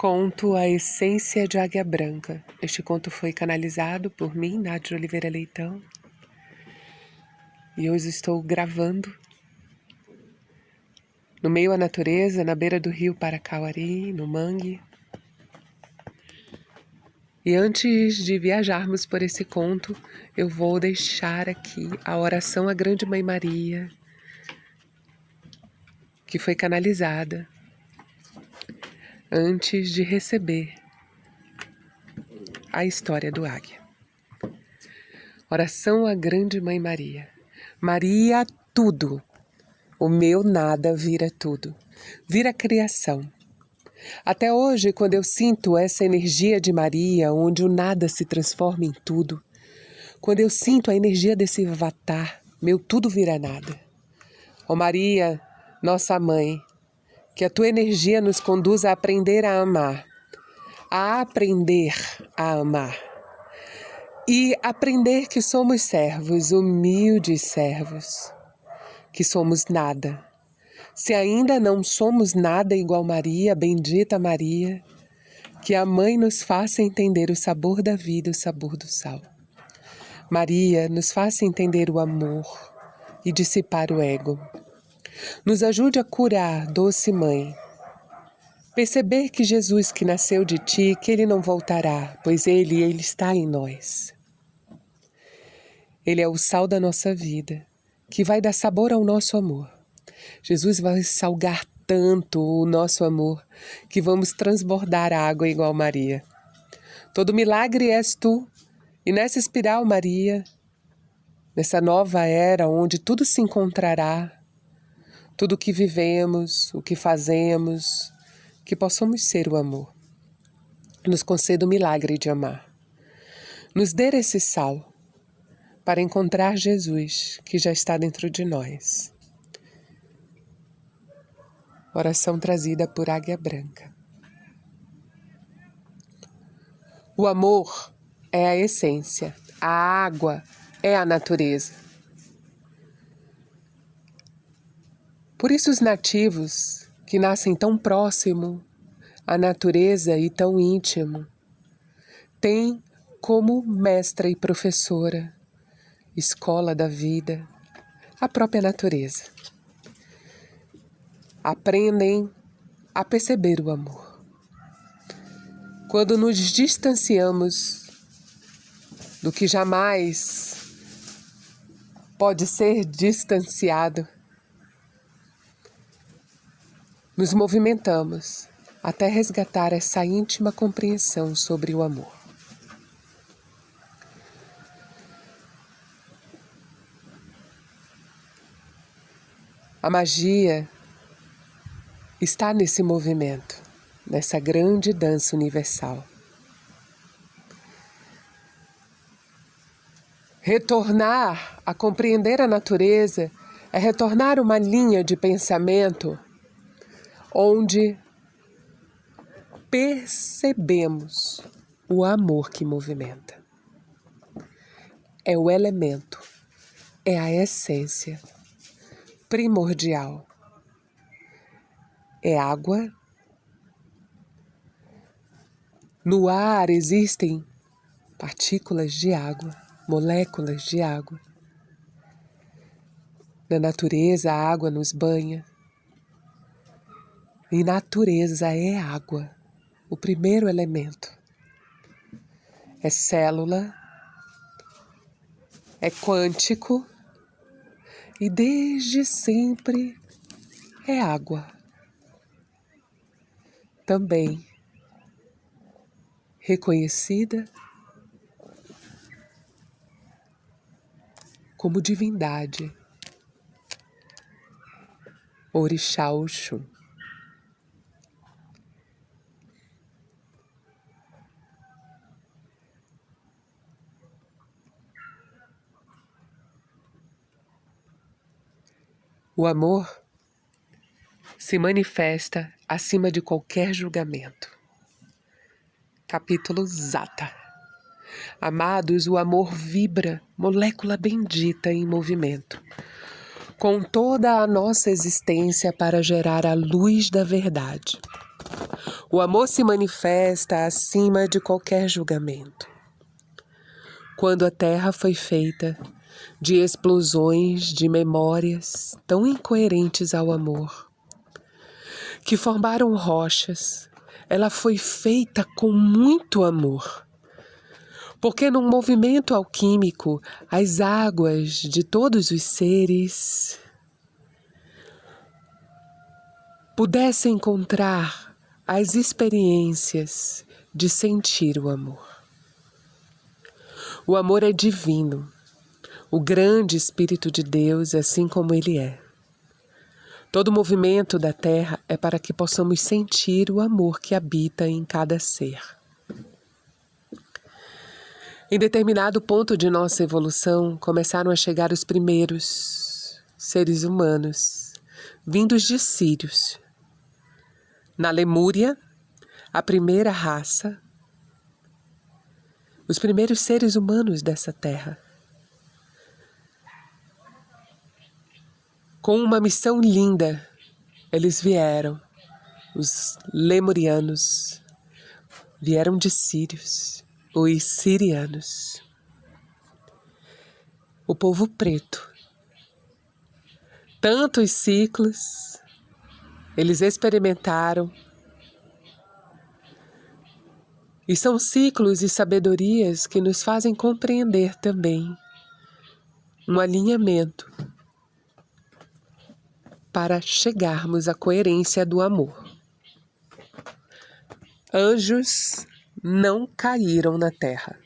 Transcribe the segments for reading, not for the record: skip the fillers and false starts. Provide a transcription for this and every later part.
Conto A Essência de Águia Branca. Este conto foi canalizado por mim, Nádia Oliveira Leitão. E hoje estou gravando no meio da natureza, na beira do rio Paracauari, no mangue. E antes de viajarmos por esse conto, eu vou deixar aqui a oração à Grande Mãe Maria, que foi canalizada antes de receber a história do águia. Oração à Grande Mãe Maria. Maria, tudo. O meu nada vira tudo. Vira criação. Até hoje, quando eu sinto essa energia de Maria, onde o nada se transforma em tudo, quando eu sinto a energia desse avatar, meu tudo vira nada. Ó Maria, nossa mãe, que a tua energia nos conduza a aprender a amar, a aprender a amar. E aprender que somos servos, humildes servos, que somos nada. Se ainda não somos nada igual Maria, bendita Maria, que a Mãe nos faça entender o sabor da vida, o sabor do sal. Maria, nos faça entender o amor e dissipar o ego. Nos ajude a curar, doce Mãe. Perceber que Jesus que nasceu de ti, que Ele não voltará, pois Ele está em nós. Ele é o sal da nossa vida, que vai dar sabor ao nosso amor. Jesus vai salgar tanto o nosso amor, que vamos transbordar a água igual Maria. Todo milagre és tu, e nessa espiral, Maria, nessa nova era onde tudo se encontrará, tudo o que vivemos, o que fazemos, que possamos ser o amor. Nos conceda o milagre de amar. Nos dê esse sal para encontrar Jesus, que já está dentro de nós. Oração trazida por Águia Branca. O amor é a essência, a água é a natureza. Por isso os nativos, que nascem tão próximo à natureza e tão íntimo, têm como mestra e professora, escola da vida, a própria natureza. Aprendem a perceber o amor. Quando nos distanciamos do que jamais pode ser distanciado, nos movimentamos até resgatar essa íntima compreensão sobre o amor. A magia está nesse movimento, nessa grande dança universal. Retornar a compreender a natureza é retornar uma linha de pensamento onde percebemos o amor que movimenta. É o elemento, é a essência primordial. É água. No ar existem partículas de água, moléculas de água. Na natureza, a água nos banha. E natureza é água, o primeiro elemento. É célula, é quântico e desde sempre é água. Também reconhecida como divindade, Orixá Oxum. O amor se manifesta acima de qualquer julgamento. Capítulo Zata. Amados, o amor vibra, molécula bendita em movimento, com toda a nossa existência para gerar a luz da verdade. O amor se manifesta acima de qualquer julgamento. Quando a Terra foi feita de explosões de memórias tão incoerentes ao amor, que formaram rochas, ela foi feita com muito amor. Porque num movimento alquímico, as águas de todos os seres pudessem encontrar as experiências de sentir o amor. O amor é divino, o grande Espírito de Deus, assim como Ele é. Todo movimento da Terra é para que possamos sentir o amor que habita em cada ser. Em determinado ponto de nossa evolução, começaram a chegar os primeiros seres humanos, vindos de Sírios. Na Lemúria, a primeira raça, os primeiros seres humanos dessa terra. Com uma missão linda, eles vieram, os lemurianos, vieram de Sírios. Os sirianos, o povo preto. Tantos ciclos eles experimentaram, e são ciclos e sabedorias que nos fazem compreender também um alinhamento para chegarmos à coerência do amor. Anjos não caíram na terra.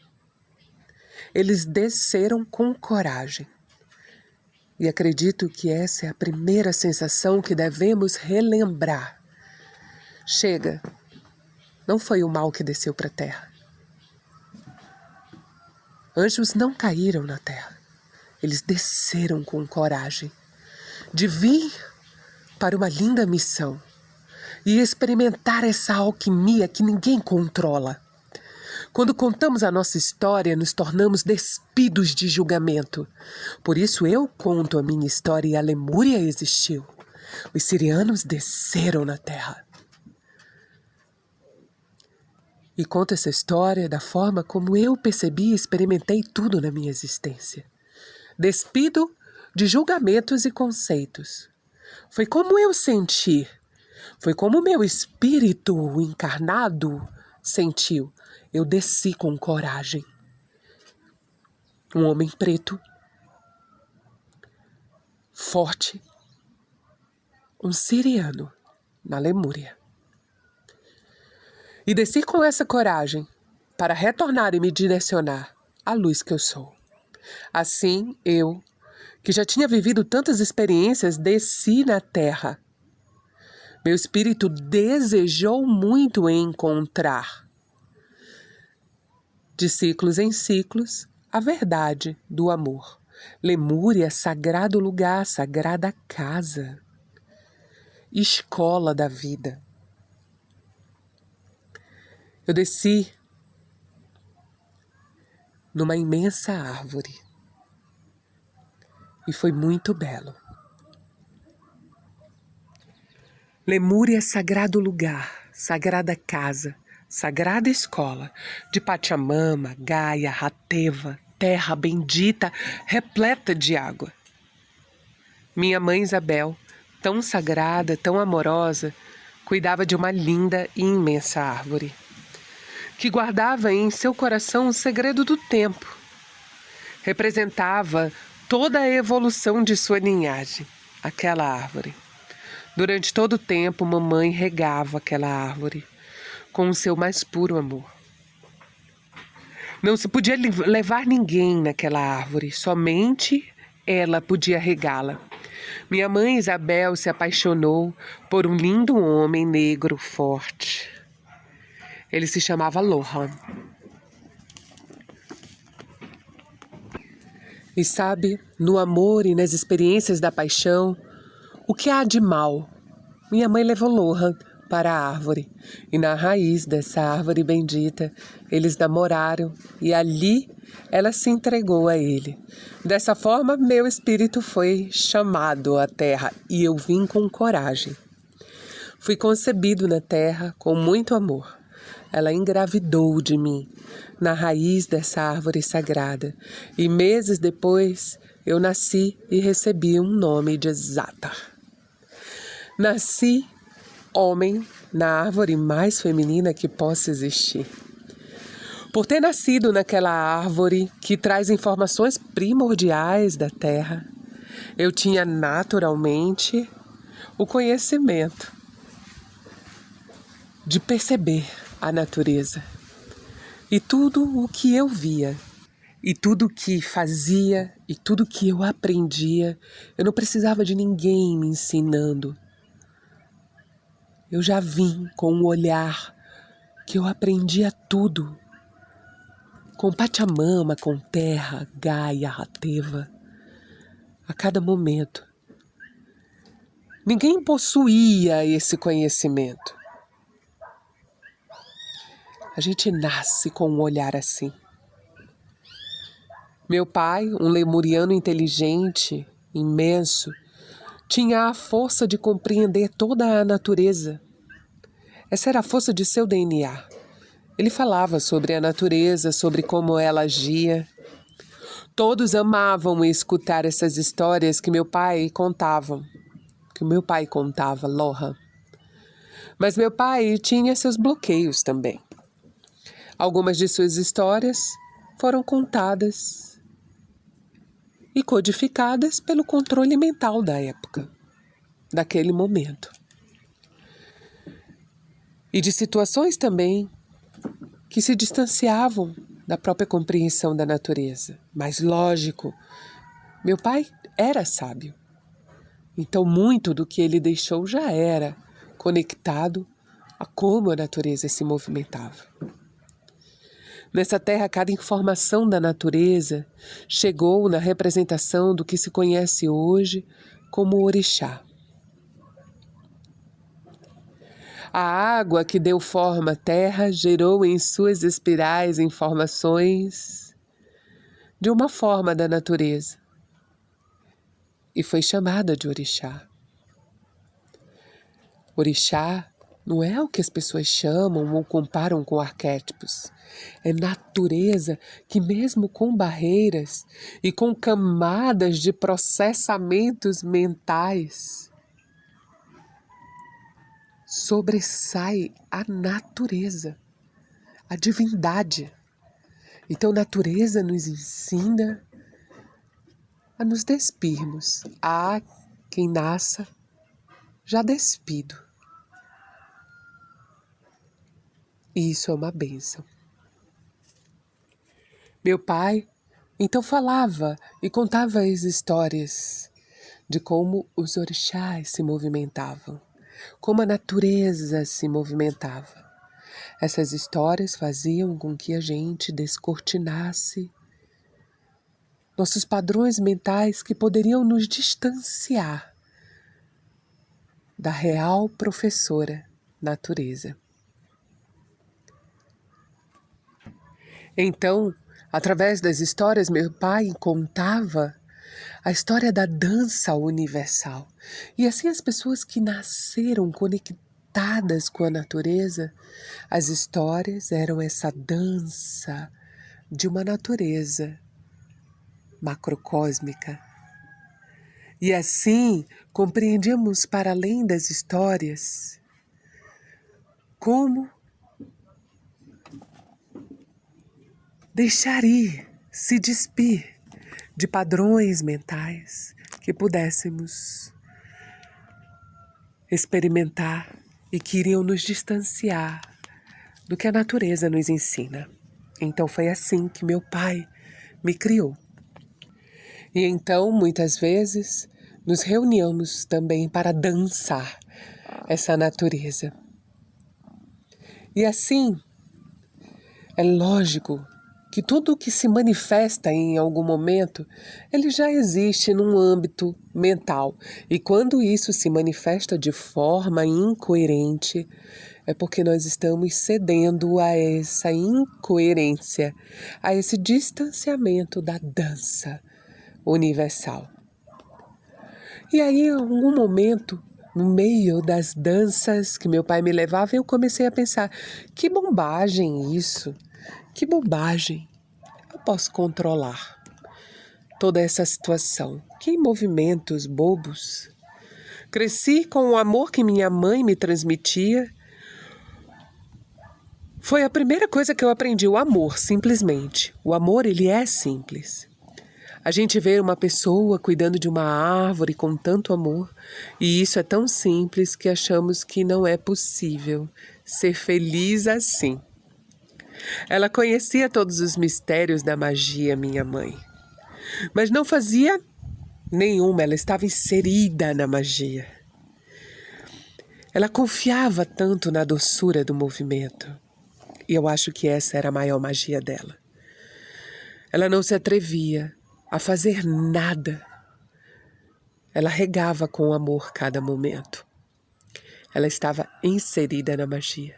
Eles desceram com coragem. E acredito que essa é a primeira sensação que devemos relembrar. Chega, não foi o mal que desceu para a terra. Anjos não caíram na terra. Eles desceram com coragem de vir para uma linda missão e experimentar essa alquimia que ninguém controla. Quando contamos a nossa história, nos tornamos despidos de julgamento. Por isso eu conto a minha história e a Lemúria existiu. Os sirianos desceram na terra. E conto essa história da forma como eu percebi e experimentei tudo na minha existência. Despido de julgamentos e conceitos. Foi como eu senti. Foi como o meu espírito encarnado sentiu. Eu desci com coragem. Um homem preto, forte, um siriano na Lemúria. E desci com essa coragem para retornar e me direcionar à luz que eu sou. Assim, eu, que já tinha vivido tantas experiências, desci na terra. Meu espírito desejou muito encontrar, de ciclos em ciclos, a verdade do amor. Lemúria, sagrado lugar, sagrada casa, escola da vida. Eu desci numa imensa árvore e foi muito belo. Lemúria, sagrado lugar, sagrada casa, sagrada escola de Pachamama, Gaia, Hateva, terra bendita, repleta de água. Minha mãe Isabel, tão sagrada, tão amorosa, cuidava de uma linda e imensa árvore, que guardava em seu coração o segredo do tempo. Representava toda a evolução de sua linhagem, aquela árvore. Durante todo o tempo, mamãe regava aquela árvore com o seu mais puro amor. Não se podia levar ninguém naquela árvore, somente ela podia regá-la. Minha mãe Isabel se apaixonou por um lindo homem negro forte. Ele se chamava Lohan. E sabe, no amor e nas experiências da paixão, o que há de mal? Minha mãe levou Lohan para a árvore, e na raiz dessa árvore bendita, eles namoraram, e ali ela se entregou a ele. Dessa forma, meu espírito foi chamado à terra, e eu vim com coragem. Fui concebido na terra com muito amor. Ela engravidou de mim, na raiz dessa árvore sagrada. E meses depois, eu nasci e recebi um nome de Zátar. Nasci homem na árvore mais feminina que possa existir. Por ter nascido naquela árvore que traz informações primordiais da terra, eu tinha naturalmente o conhecimento de perceber a natureza e tudo o que eu via, e tudo o que fazia, e tudo o que eu aprendia. Eu não precisava de ninguém me ensinando. Eu já vim com um olhar que eu aprendia tudo. Com Pachamama, com terra, Gaia, Rateva, a cada momento. Ninguém possuía esse conhecimento. A gente nasce com um olhar assim. Meu pai, um lemuriano inteligente, imenso, tinha a força de compreender toda a natureza. Essa era a força de seu DNA. Ele falava sobre a natureza, sobre como ela agia. Todos amavam escutar essas histórias que meu pai contava. Loha. Mas meu pai tinha seus bloqueios também. Algumas de suas histórias foram contadas e codificadas pelo controle mental da época, daquele momento. E de situações também que se distanciavam da própria compreensão da natureza. Mas lógico, meu pai era sábio. Então muito do que ele deixou já era conectado a como a natureza se movimentava. Nessa terra, cada informação da natureza chegou na representação do que se conhece hoje como orixá. A água que deu forma à terra gerou em suas espirais informações de uma forma da natureza e foi chamada de orixá. Orixá não é o que as pessoas chamam ou comparam com arquétipos. É natureza que, mesmo com barreiras e com camadas de processamentos mentais, sobressai a natureza, a divindade. Então, natureza nos ensina a nos despirmos. Há quem nasça já despido. E isso é uma bênção. Meu pai, então, falava e contava as histórias de como os orixás se movimentavam, como a natureza se movimentava. Essas histórias faziam com que a gente descortinasse nossos padrões mentais que poderiam nos distanciar da real professora natureza. Então, através das histórias, meu pai contava a história da dança universal. E assim as pessoas que nasceram conectadas com a natureza, as histórias eram essa dança de uma natureza macrocósmica. E assim compreendemos para além das histórias como deixar ir, se despir de padrões mentais que pudéssemos experimentar e que iriam nos distanciar do que a natureza nos ensina. Então foi assim que meu pai me criou. E então, muitas vezes, nos reuníamos também para dançar essa natureza. E assim, é lógico que tudo que se manifesta em algum momento, ele já existe num âmbito mental. E quando isso se manifesta de forma incoerente, é porque nós estamos cedendo a essa incoerência, a esse distanciamento da dança universal. E aí, em algum momento, No meio das danças que meu pai me levava, eu comecei a pensar, que bobagem isso, que bobagem. Eu posso controlar toda essa situação. Que movimentos bobos. Cresci com o amor que minha mãe me transmitia. Foi a primeira coisa que eu aprendi, o amor, simplesmente. O amor, ele é simples. A gente vê uma pessoa cuidando de uma árvore com tanto amor, e isso é tão simples que achamos que não é possível ser feliz assim. Ela conhecia todos os mistérios da magia, minha mãe, mas não fazia nenhuma, ela estava inserida na magia. Ela confiava tanto na doçura do movimento, e eu acho que essa era a maior magia dela. Ela não se atrevia a fazer nada. Ela regava com amor cada momento. Ela estava inserida na magia.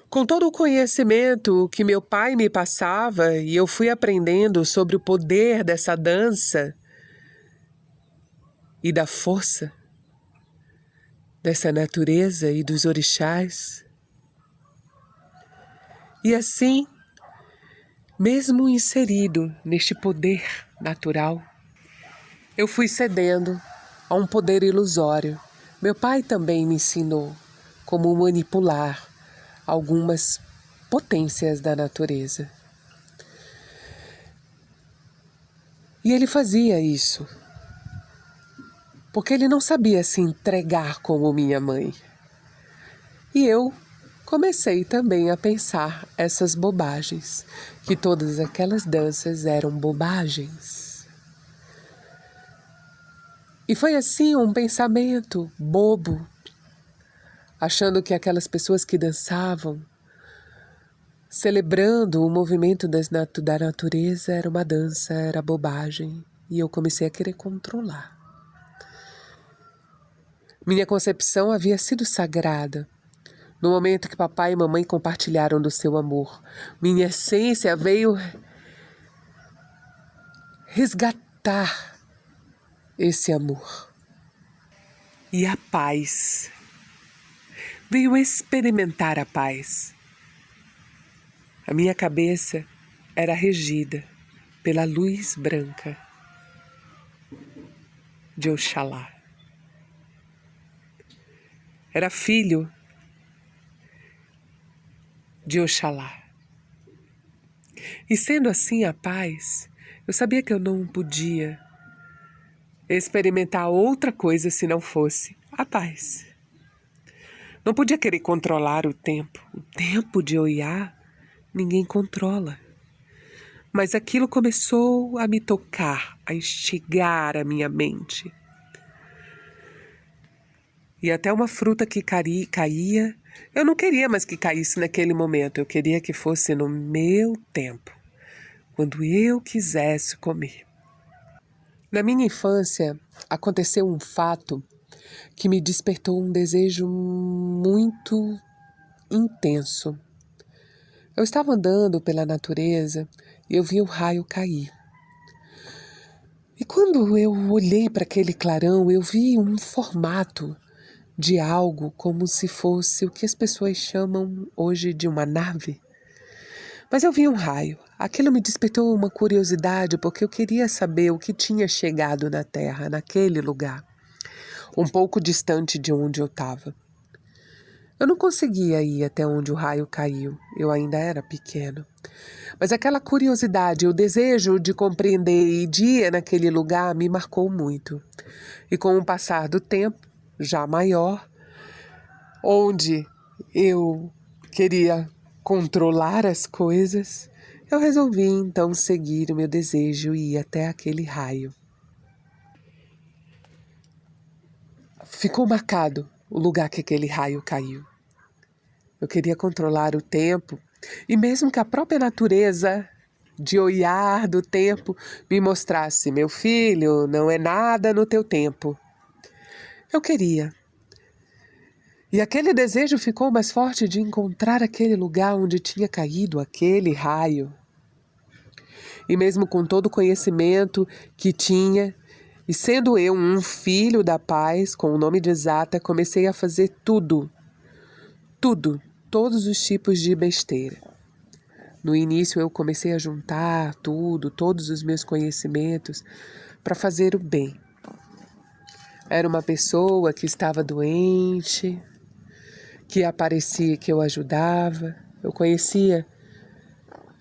Com todo o conhecimento que meu pai me passava e eu fui aprendendo sobre o poder dessa dança e da força dessa natureza e dos orixás. E assim, mesmo inserido neste poder natural, eu fui cedendo a um poder ilusório. Meu pai também me ensinou como manipular algumas potências da natureza. E ele fazia isso, porque ele não sabia se entregar como minha mãe. E eu comecei também a pensar essas bobagens, que todas aquelas danças eram bobagens. E foi assim um pensamento bobo, achando que aquelas pessoas que dançavam, celebrando o movimento da natureza, era uma dança, era bobagem. E eu comecei a querer controlar. Minha concepção havia sido sagrada. No momento que papai e mamãe compartilharam do seu amor, minha essência veio resgatar esse amor. E a paz. Veio experimentar a paz. A minha cabeça era regida pela luz branca de Oxalá. Era filho de Oxalá. E sendo assim a paz, eu sabia que eu não podia experimentar outra coisa se não fosse a paz. Não podia querer controlar o tempo. O tempo de Oiá, ninguém controla. Mas aquilo começou a me tocar, a instigar a minha mente. E até uma fruta que caía, eu não queria mais que caísse naquele momento. Eu queria que fosse no meu tempo, quando eu quisesse comer. Na minha infância, aconteceu um fato que me despertou um desejo muito intenso. Eu estava andando pela natureza e eu vi o raio cair. E quando eu olhei para aquele clarão, eu vi um formato de algo como se fosse o que as pessoas chamam hoje de uma nave. Mas eu vi um raio. Aquilo me despertou uma curiosidade porque eu queria saber o que tinha chegado na Terra, naquele lugar, um pouco distante de onde eu estava. Eu não conseguia ir até onde o raio caiu, eu ainda era pequeno. Mas aquela curiosidade, o desejo de compreender e de ir naquele lugar me marcou muito. E com o passar do tempo, já maior, onde eu queria controlar as coisas, eu resolvi então seguir o meu desejo e ir até aquele raio. Ficou marcado o lugar que aquele raio caiu. Eu queria controlar o tempo e mesmo que a própria natureza de olhar do tempo me mostrasse, meu filho, não é nada no teu tempo. Eu queria. E aquele desejo ficou mais forte de encontrar aquele lugar onde tinha caído aquele raio. E mesmo com todo o conhecimento que tinha, E sendo eu um filho da paz, com o nome de Exata, comecei a fazer tudo, todos os tipos de besteira. No início eu comecei a juntar tudo, todos os meus conhecimentos, para fazer o bem. Era uma pessoa que estava doente, que aparecia que eu ajudava. Eu conhecia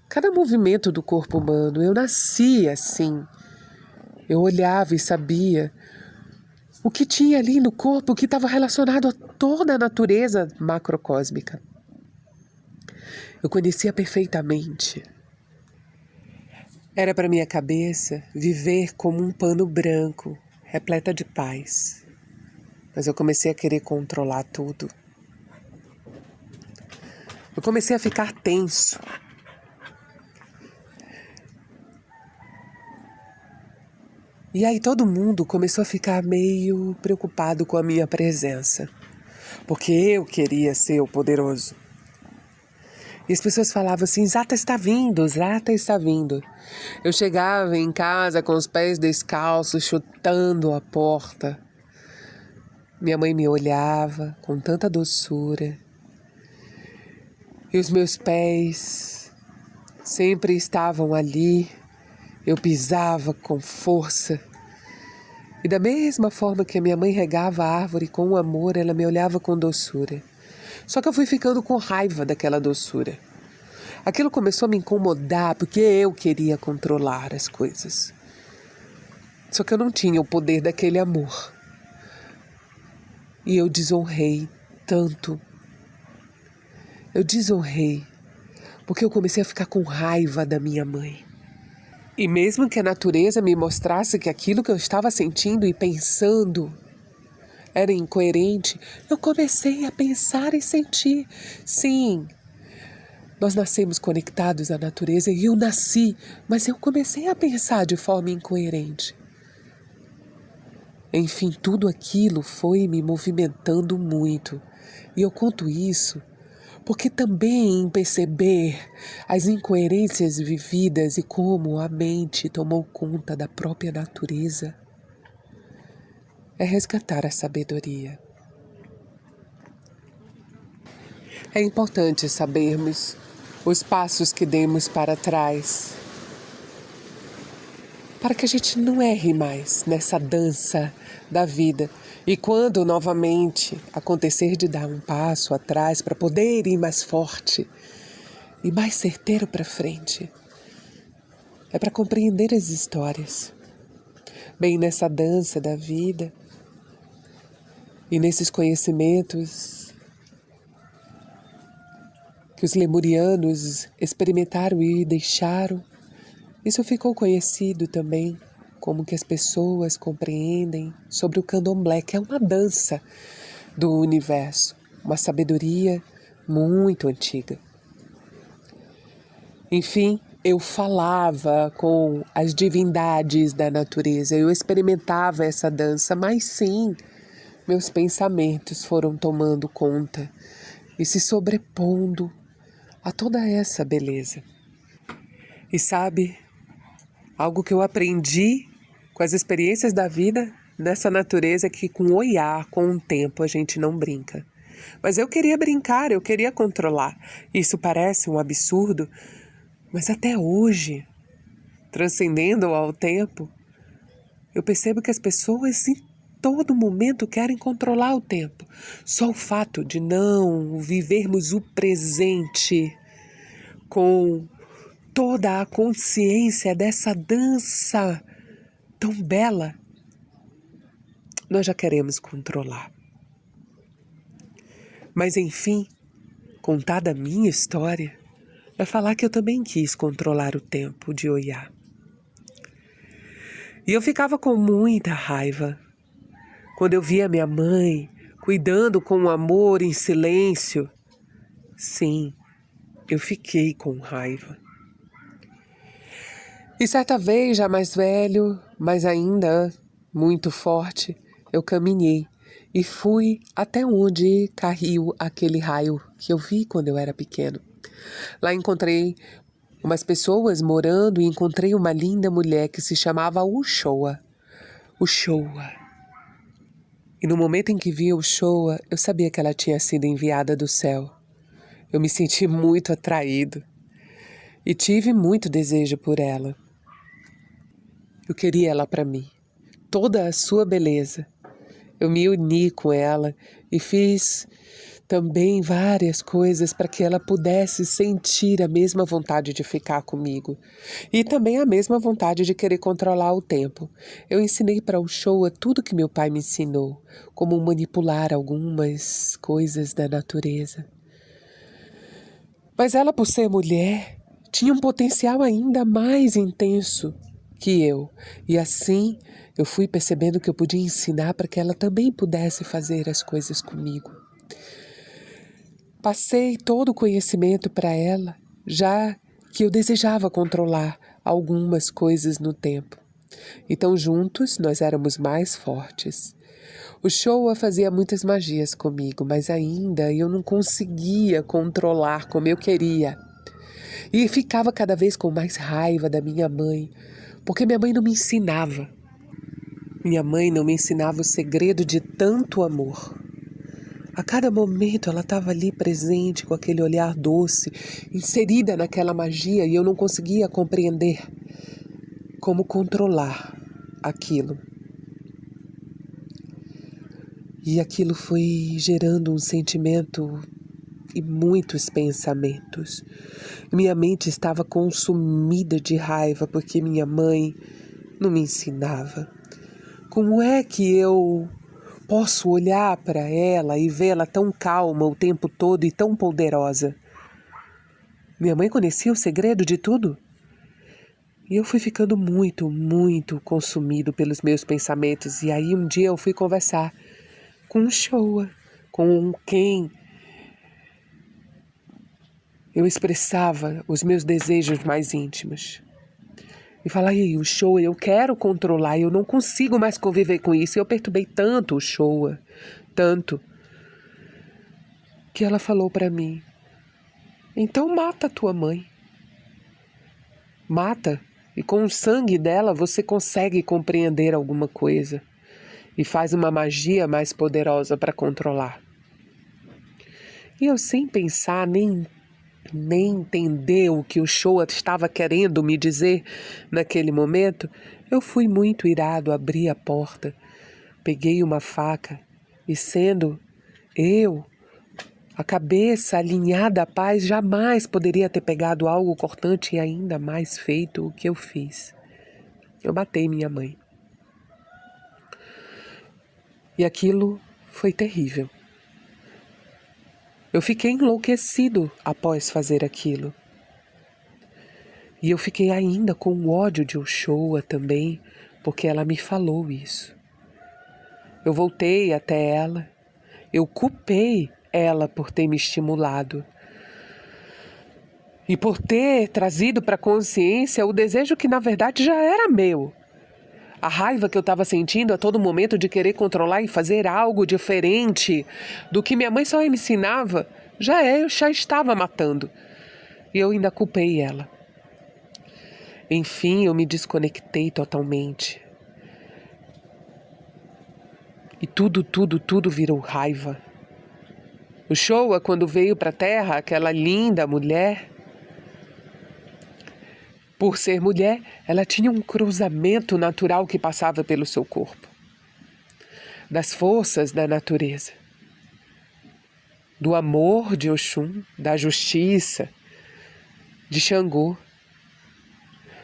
cada movimento do corpo humano. Eu nasci assim. Eu olhava e sabia o que tinha ali no corpo que estava relacionado a toda a natureza macrocósmica. Eu conhecia perfeitamente. Era para minha cabeça viver como um pano branco, repleta de paz. Mas eu comecei a querer controlar tudo. Eu comecei a ficar tenso. E aí todo mundo começou a ficar meio preocupado com a minha presença. Porque eu queria ser o poderoso. E as pessoas falavam assim, Zata está vindo, Zata está vindo. Eu chegava em casa com os pés descalços, chutando a porta. Minha mãe me olhava com tanta doçura. E os meus pés sempre estavam ali. Eu pisava com força. E da mesma forma que a minha mãe regava a árvore com amor, ela me olhava com doçura. Só que eu fui ficando com raiva daquela doçura. Aquilo começou a me incomodar porque eu queria controlar as coisas. Só que eu não tinha o poder daquele amor. E eu desonrei tanto. Eu desonrei porque eu comecei a ficar com raiva da minha mãe. E mesmo que a natureza me mostrasse que aquilo que eu estava sentindo e pensando era incoerente, eu comecei a pensar e sentir. Sim, nós nascemos conectados à natureza e eu nasci, mas eu comecei a pensar de forma incoerente. Enfim, tudo aquilo foi me movimentando muito. E eu conto isso porque também em perceber as incoerências vividas e como a mente tomou conta da própria natureza é resgatar a sabedoria. É importante sabermos os passos que demos para trás, para que a gente não erre mais nessa dança da vida. E quando novamente acontecer de dar um passo atrás para poder ir mais forte e mais certeiro para frente, é para compreender as histórias. Bem, nessa dança da vida e nesses conhecimentos que os lemurianos experimentaram e deixaram, isso ficou conhecido também como que as pessoas compreendem sobre o candomblé, que é uma dança do universo, uma sabedoria muito antiga. Enfim, eu falava com as divindades da natureza, eu experimentava essa dança, mas sim, meus pensamentos foram tomando conta e se sobrepondo a toda essa beleza. E sabe, algo que eu aprendi com as experiências da vida nessa natureza é que com o olhar, com o tempo, a gente não brinca. Mas eu queria brincar, eu queria controlar. Isso parece um absurdo, mas até hoje, transcendendo ao tempo, eu percebo que as pessoas em todo momento querem controlar o tempo. Só o fato de não vivermos o presente com toda a consciência dessa dança tão bela, nós já queremos controlar. Mas enfim, contada a minha história, vai falar que eu também quis controlar o tempo de Oiá. E eu ficava com muita raiva quando eu via minha mãe cuidando com amor em silêncio. Sim, eu fiquei com raiva. E certa vez, já mais velho, mas ainda muito forte, eu caminhei e fui até onde caiu aquele raio que eu vi quando eu era pequeno. Lá encontrei umas pessoas morando e encontrei uma linda mulher que se chamava Uchoa. o Showa. E no momento em que vi o Showa, eu sabia que ela tinha sido enviada do céu. Eu me senti muito atraído e tive muito desejo por ela. Eu queria ela para mim, toda a sua beleza. Eu me uni com ela e fiz também várias coisas para que ela pudesse sentir a mesma vontade de ficar comigo e também a mesma vontade de querer controlar o tempo. Eu ensinei para o Showa tudo que meu pai me ensinou, como manipular algumas coisas da natureza. Mas ela, por ser mulher, tinha um potencial ainda mais intenso que eu. E assim eu fui percebendo que eu podia ensinar para que ela também pudesse fazer as coisas comigo. Passei todo o conhecimento para ela, já que eu desejava controlar algumas coisas no tempo. Então juntos nós éramos mais fortes. O Showa fazia muitas magias comigo, mas ainda eu não conseguia controlar como eu queria. E ficava cada vez com mais raiva da minha mãe, porque minha mãe não me ensinava. Minha mãe não me ensinava o segredo de tanto amor. A cada momento ela estava ali presente, com aquele olhar doce, inserida naquela magia, e eu não conseguia compreender como controlar aquilo. E aquilo foi gerando um sentimento e muitos pensamentos. Minha mente estava consumida de raiva porque minha mãe não me ensinava. Como é que eu posso olhar para ela e vê-la tão calma o tempo todo e tão poderosa? Minha mãe conhecia o segredo de tudo? E eu fui ficando muito, muito consumido pelos meus pensamentos. E aí um dia eu fui conversar com o Showa, com quem eu expressava os meus desejos mais íntimos. E falar, aí, o Showa, eu quero controlar, eu não consigo mais conviver com isso. E eu perturbei tanto o Showa, tanto, que ela falou para mim, então mata a tua mãe. Mata, e com o sangue dela você consegue compreender alguma coisa. E faz uma magia mais poderosa para controlar. E eu, sem pensar, nem entender o que o Showa estava querendo me dizer naquele momento, eu fui muito irado, abri a porta, peguei uma faca e, sendo eu, a cabeça alinhada à paz, jamais poderia ter pegado algo cortante e ainda mais feito o que eu fiz. Eu matei minha mãe. E aquilo foi terrível. Eu fiquei enlouquecido após fazer aquilo. E eu fiquei ainda com ódio de Showa também, porque ela me falou isso. Eu voltei até ela, eu culpei ela por ter me estimulado. E por ter trazido para a consciência o desejo que na verdade já era meu. A raiva que eu estava sentindo a todo momento de querer controlar e fazer algo diferente do que minha mãe só me ensinava, eu já estava matando. E eu ainda culpei ela. Enfim, eu me desconectei totalmente. E tudo virou raiva. O Showa, quando veio para a Terra, aquela linda mulher, por ser mulher, ela tinha um cruzamento natural que passava pelo seu corpo. Das forças da natureza. Do amor de Oxum, da justiça, de Xangô.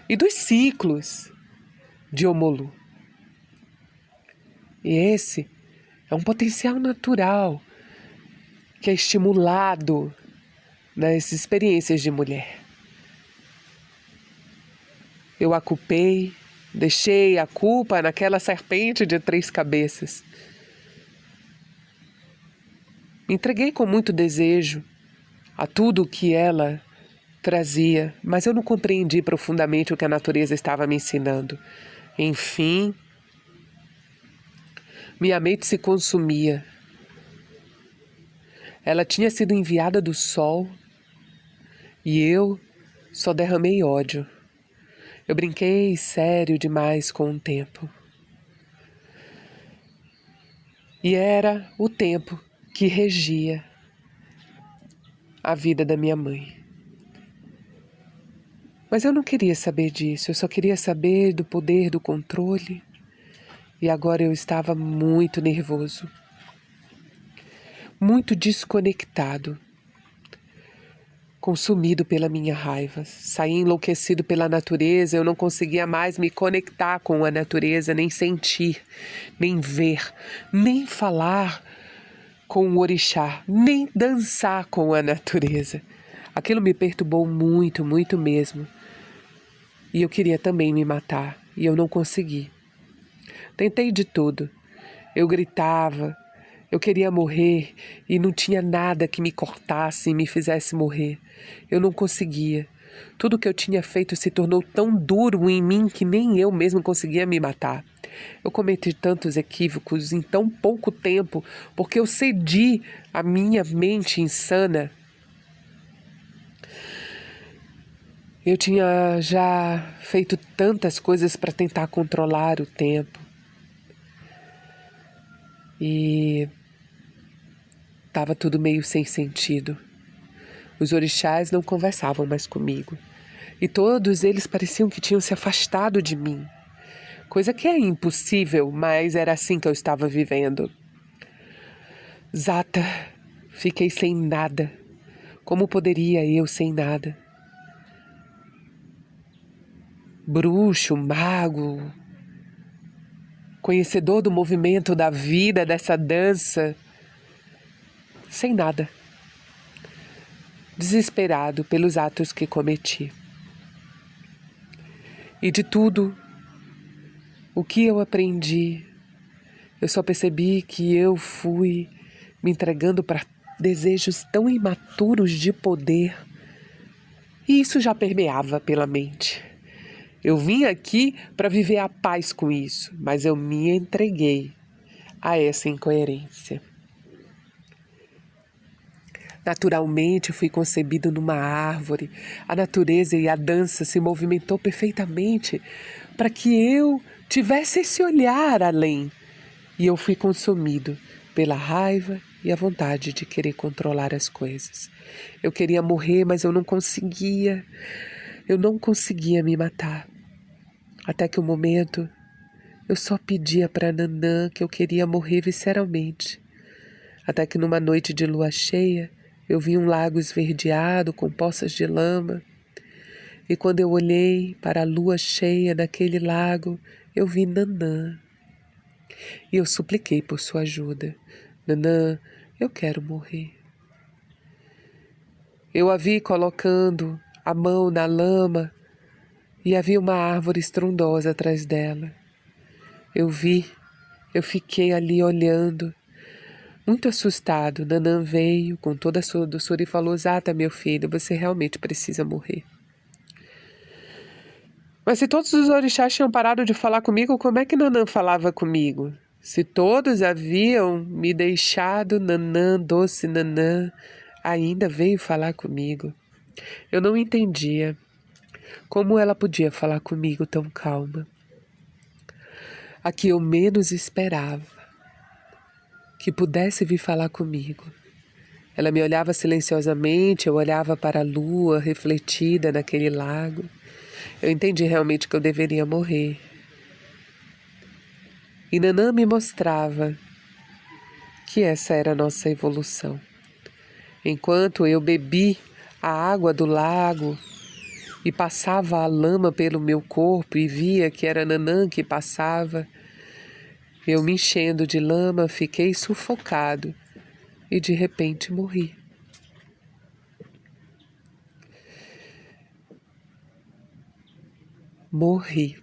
E dos ciclos de Omolu. E esse é um potencial natural que é estimulado nas experiências de mulher. Eu a culpei, deixei a culpa naquela serpente de 3 cabeças. Me entreguei com muito desejo a tudo o que ela trazia, mas eu não compreendi profundamente o que a natureza estava me ensinando. Enfim, minha mente se consumia. Ela tinha sido enviada do sol e eu só derramei ódio. Eu brinquei sério demais com o tempo. E era o tempo que regia a vida da minha mãe. Mas eu não queria saber disso, eu só queria saber do poder do controle. E agora eu estava muito nervoso, muito desconectado, consumido pela minha raiva. Saí enlouquecido pela natureza, eu não conseguia mais me conectar com a natureza, nem sentir, nem ver, nem falar com o orixá, nem dançar com a natureza. Aquilo me perturbou muito, muito mesmo. E eu queria também me matar, e eu não consegui. Tentei de tudo. Eu gritava, eu queria morrer e não tinha nada que me cortasse e me fizesse morrer. Eu não conseguia. Tudo que eu tinha feito se tornou tão duro em mim que nem eu mesmo conseguia me matar. Eu cometi tantos equívocos em tão pouco tempo porque eu cedi à minha mente insana. Eu tinha já feito tantas coisas para tentar controlar o tempo. E estava tudo meio sem sentido. Os orixás não conversavam mais comigo. E todos eles pareciam que tinham se afastado de mim. Coisa que é impossível, mas era assim que eu estava vivendo. Zata, fiquei sem nada. Como poderia eu sem nada? Bruxo, mago, conhecedor do movimento da vida, dessa dança, sem nada. Desesperado pelos atos que cometi. E de tudo o que eu aprendi, eu só percebi que eu fui me entregando para desejos tão imaturos de poder. E isso já permeava pela mente. Eu vim aqui para viver a paz com isso, mas eu me entreguei a essa incoerência. Naturalmente, eu fui concebido numa árvore. A natureza e a dança se movimentou perfeitamente para que eu tivesse esse olhar além. E eu fui consumido pela raiva e a vontade de querer controlar as coisas. Eu queria morrer, mas eu não conseguia. Eu não conseguia me matar. Até que um momento eu só pedia para Nanã que eu queria morrer visceralmente. Até que numa noite de lua cheia, eu vi um lago esverdeado com poças de lama. E quando eu olhei para a lua cheia naquele lago, eu vi Nanã. E eu supliquei por sua ajuda. Nanã, eu quero morrer. Eu a vi colocando a mão na lama e havia uma árvore estrondosa atrás dela. Eu fiquei ali olhando. Muito assustado, Nanã veio com toda a sua doçura e falou: Zata, meu filho, você realmente precisa morrer. Mas se todos os orixás tinham parado de falar comigo, como é que Nanã falava comigo? Se todos haviam me deixado, Nanã, doce Nanã, ainda veio falar comigo. Eu não entendia como ela podia falar comigo tão calma. A que eu menos esperava que pudesse vir falar comigo. Ela me olhava silenciosamente, eu olhava para a lua refletida naquele lago. Eu entendi realmente que eu deveria morrer. E Nanã me mostrava que essa era a nossa evolução. Enquanto eu bebi a água do lago e passava a lama pelo meu corpo e via que era Nanã que passava, eu me enchendo de lama, fiquei sufocado e de repente morri. Morri.